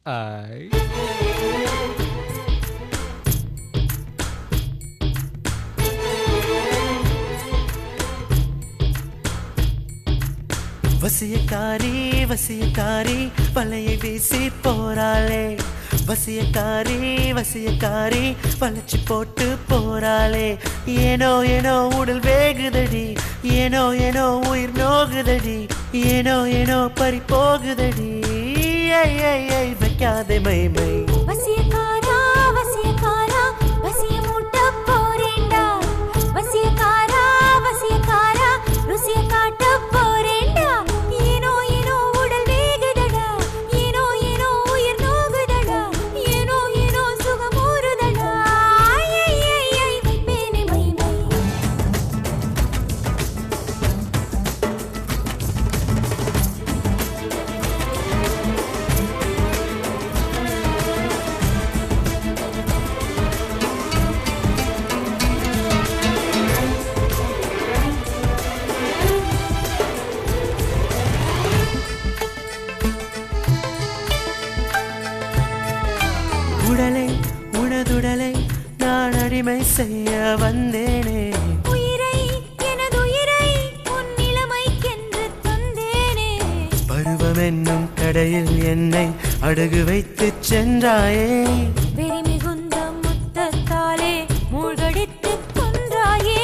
ஐ வசியக்காரி வசியக்காரி வலையை வீசி போறாளே, வசியக்காரி வசியக்காரி வளைச்சு போட்டு போறாளே. ஏனோ ஏனோ உடல் வேகுதடி, ஏனோ ஏனோ உயிர் நோகுதடி, ஏனோ ஏனோ பறி போகுதடி. வைக்காதே மைமை. வசியக்காரா வசியக்காரா வசிய மூட்ட போறேண்டா, வசியக்காரா வசியக்காரா ருசிய காட்ட போறேண்டா. ஏனோ ஏனோ உடல் வேகுதடா, ஏனோ ஏனோ உயிர் நோகுதடா, ஏனோ ஏனோ சுகம் ஊறுதடா. வைப்பேனே மைமை. உடலை உனதுடலை நான் அடிமை செய்ய வந்தேனே, உயிரை எனது உயிரை உன் நிலைமைக்கென்று தந்தேனே. பருவம் என்னும் கடையில் என்னை அடகு வைத்து சென்றாயே, வெறி மிகுந்த முத்தத்தாலே மூழ்கடித்துக் கொன்றாயே.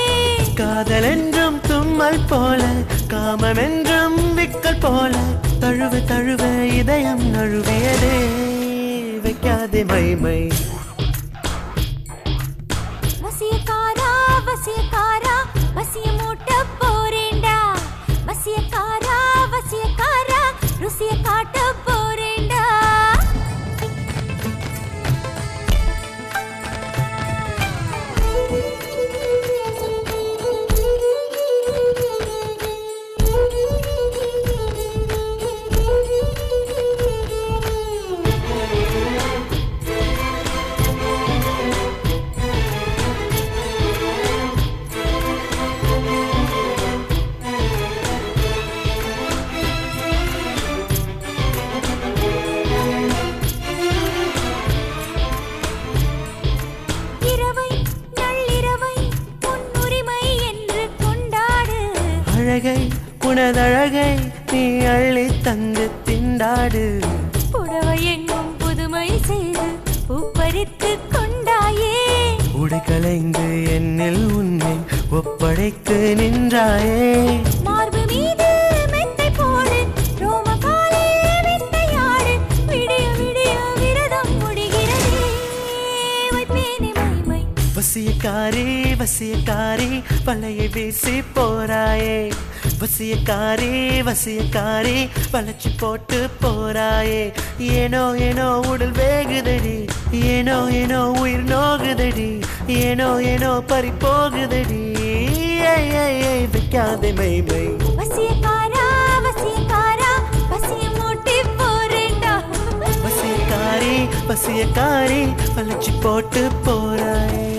காதல் என்றும் தும்மல் போல, காமம் என்றும் விக்கல் போல, தழுவ தழுவ இதயம் நழுவியதே. வைக்காதே மைமை. வசியக்காரா வசியக்காரா வசிய மூட்ட போறேண்டா, வசியக்காரா வசியக்காரா ருசிய காட்ட போறேண்டா. இரவை நள்ளிரவை உன் உரிமை என்று கொண்டாடு, அழகை உனதழகை நீ அள்ளி தந்து திண்டாடு. புடவை எங்கும் புதுமை செய்து பூப்பறித்து கொண்டாயே. உடை கலைந்து என்னில் உன்னை ஒப்படைத்து நின்றாயே, மார்பு மீது மெத்தை போடு, ரோமகாலே மெத்தையாடு, விடிய விடிய விரதம் முடிகிறதே. வைப்பேனே மைமை. வசியக்காரி வசியக்காரி வலையை வீசி போறாயே, வசியக்காரி வசியக்காரி வளைச்சு போட்டு போறாயே. ஏனோ ஏனோ உடல் வேகுதடி, ஏனோ ஏனோ உயிர் நோகுதடி, ஏனோ ஏனோ பறி போகுதடி. வைக்காதே மைமை. வசியக்காரா வசியக்காரா வசிய மூட்டி போறேண்டா, வசியக்காரி வசியக்காரி வளைச்சு போட்டு போறாயே.